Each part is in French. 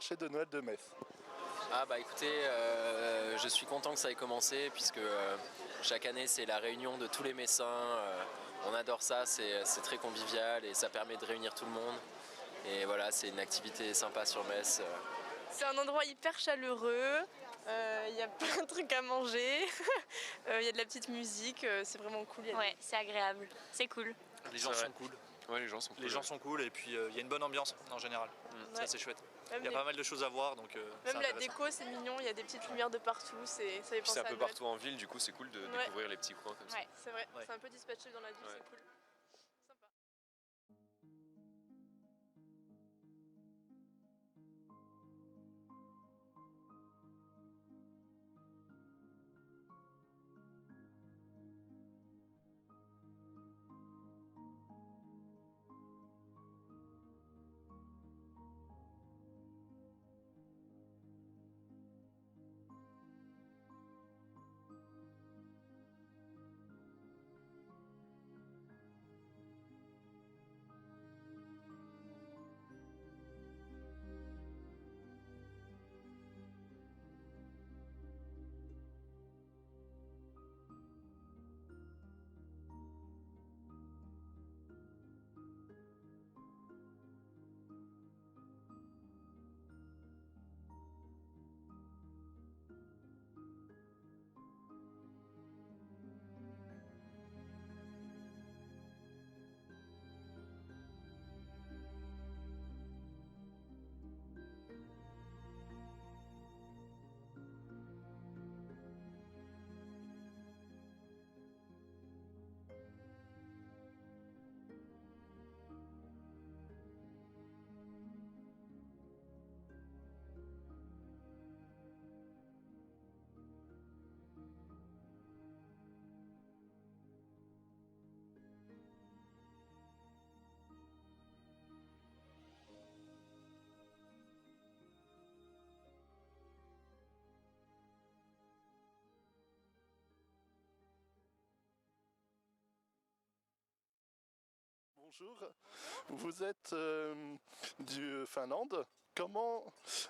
marché de Noël de Metz? Ah bah écoutez, je suis content que ça ait commencé puisque chaque année c'est la réunion de tous les Messins. On adore ça, c'est très convivial et ça permet de réunir tout le monde. Et voilà, c'est une activité sympa sur Metz. C'est un endroit hyper chaleureux, il y a plein de trucs à manger, il y a de la petite musique, c'est vraiment cool. Ouais, c'est agréable, c'est cool. Les gens sont cool. Ouais, les gens sont cool. Les gens sont cool et puis il y a une bonne ambiance en général. Ça c'est chouette. Il y a pas mal de choses à voir donc même la déco c'est mignon, il y a des petites lumières de partout, ça fait penser à Noël. C'est un peu partout en ville, du coup c'est cool de découvrir les petits coins comme ça. Ouais, c'est vrai, c'est un peu dispatché dans la ville, c'est cool. Sympa. Bonjour, vous êtes du Finlande. Comment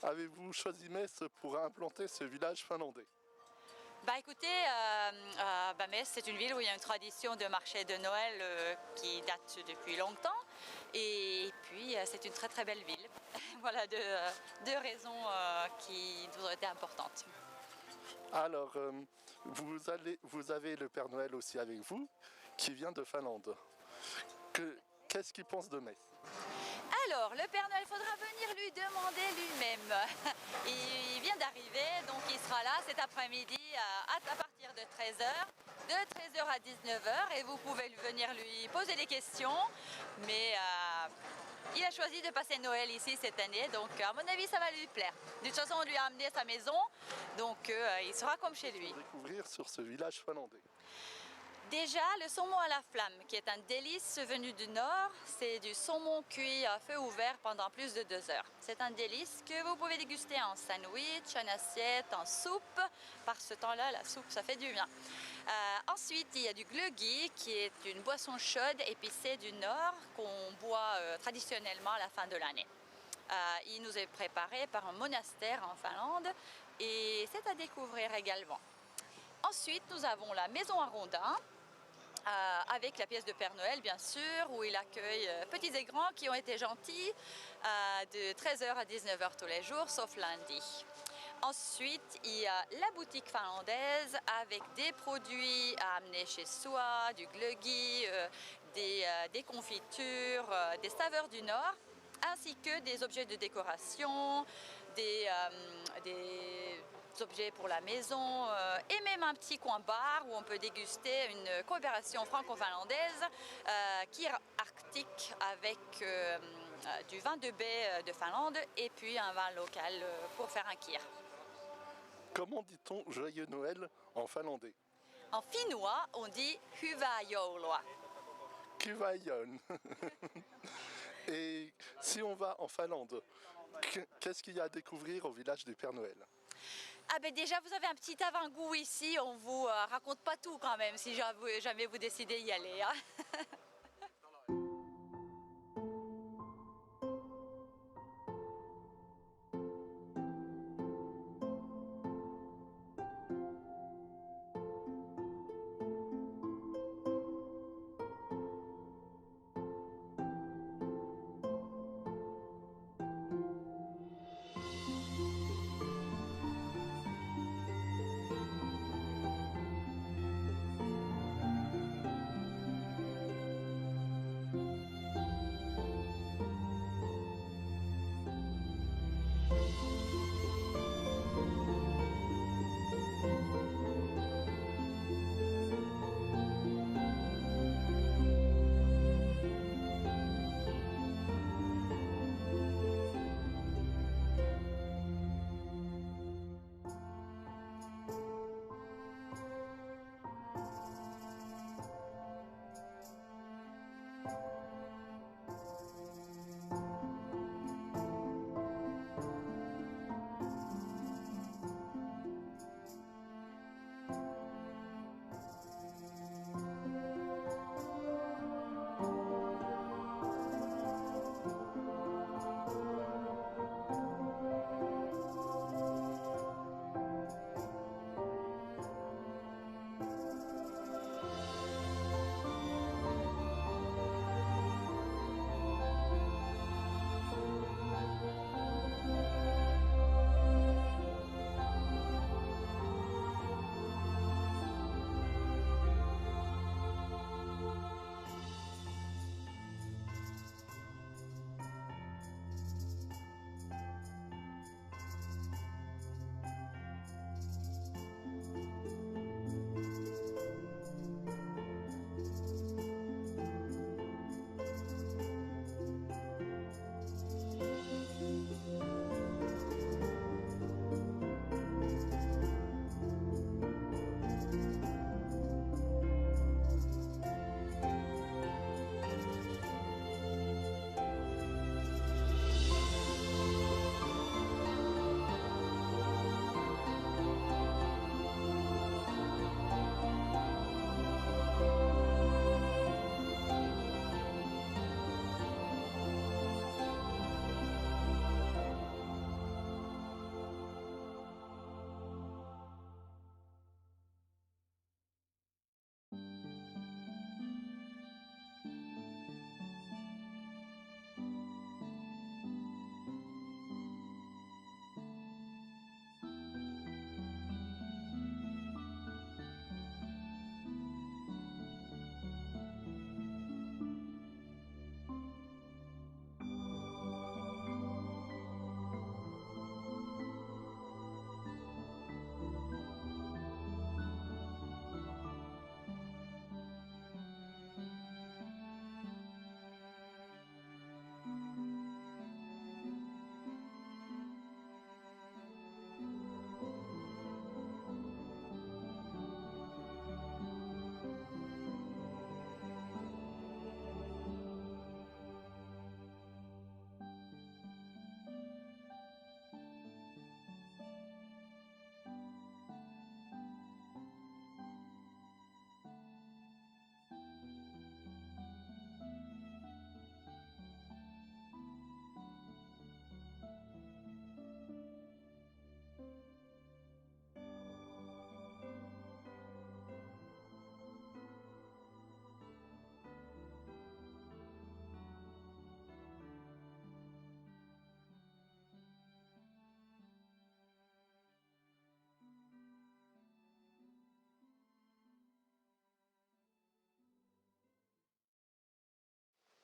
avez-vous choisi Metz pour implanter ce village finlandais? Bah écoutez, Metz c'est une ville où il y a une tradition de marché de Noël qui date depuis longtemps et puis c'est une très très belle ville. Voilà deux raisons qui nous ont été importantes. Alors, vous avez le Père Noël aussi avec vous, qui vient de Finlande. Qu'est-ce qu'il pense de Metz? Alors, le Père Noël, faudra venir lui demander lui-même. Il vient d'arriver, donc il sera là cet après-midi à partir de 13h, de 13h à 19h, et vous pouvez venir lui poser des questions. Mais il a choisi de passer Noël ici cette année, donc à mon avis, ça va lui plaire. De toute façon, on lui a amené sa maison, donc il sera comme chez lui. Découvrir sur ce village finlandais. Déjà, le saumon à la flamme, qui est un délice venu du nord, c'est du saumon cuit à feu ouvert pendant plus de 2 heures. C'est un délice que vous pouvez déguster en sandwich, en assiette, en soupe. Par ce temps-là, la soupe, ça fait du bien. Ensuite, il y a du glöggi, qui est une boisson chaude épicée du nord qu'on boit traditionnellement à la fin de l'année. Il nous est préparé par un monastère en Finlande et c'est à découvrir également. Ensuite, nous avons la maison à Rondin, avec la pièce de Père Noël, bien sûr, où il accueille petits et grands qui ont été gentils de 13h à 19h tous les jours, sauf lundi. Ensuite, il y a la boutique finlandaise avec des produits à amener chez soi, du glöggi, des confitures, des saveurs du Nord, ainsi que des objets de décoration, des objets pour la maison et même un petit coin bar où on peut déguster une coopération franco-finlandaise qui est arctique avec du vin de baie de Finlande et puis un vin local pour faire un kir. Comment dit-on joyeux Noël en finlandais? En finnois, on dit hyvää joulua. Hyvää joulua. Et si on va en Finlande, qu'est-ce qu'il y a à découvrir au village du Père Noël? Ah ben déjà, vous avez un petit avant-goût ici, on vous raconte pas tout quand même, si jamais vous décidez d'y aller. Hein.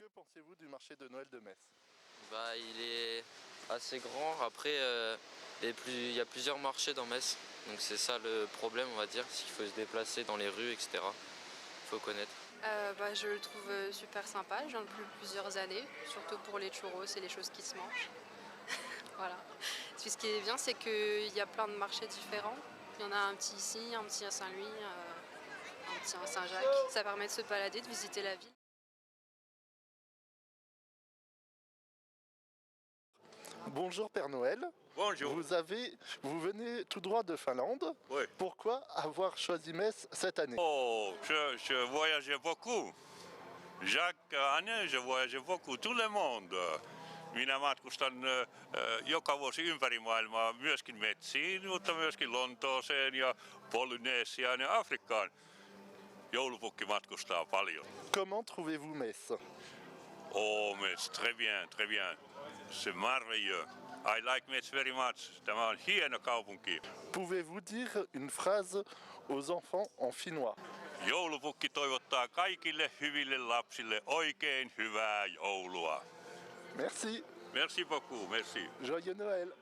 Que pensez-vous du marché de Noël de Metz? Bah, il est assez grand. Après, il y a plusieurs marchés dans Metz. Donc c'est ça le problème, on va dire, c'est qu'il faut se déplacer dans les rues, etc. Il faut connaître. Je le trouve super sympa, je viens depuis plusieurs années, surtout pour les churros et les choses qui se mangent. Voilà. Puis ce qui est bien, c'est qu'il y a plein de marchés différents. Il y en a un petit ici, un petit à Saint-Louis, un petit à Saint-Jacques. Ça permet de se balader, de visiter la ville. Bonjour Père Noël. Bonjour. Vous venez tout droit de Finlande. Oui. Pourquoi avoir choisi Metz cette année? Oh, je voyageais beaucoup. Chaque année, je voyageais beaucoup. Tout le monde. Minä matkustan joka vuosi ympäri maailmaa, myöskin Metsiin, mutta myöskin Lontooseen ja Polynesiaan ja Afrikkaan. Joulupukki matkustaa paljon. Comment trouvez-vous Metz? Oh, Metz, très bien, très bien. C'est merveilleux. I like Metz very much. Tämä on hieno kaupunki. Pouvez-vous dire une phrase aux enfants en finnois? Joulupukki toivottaa kaikille hyville lapsille oikein hyvää joulua. Merci. Merci beaucoup, merci. Joyeux Noël.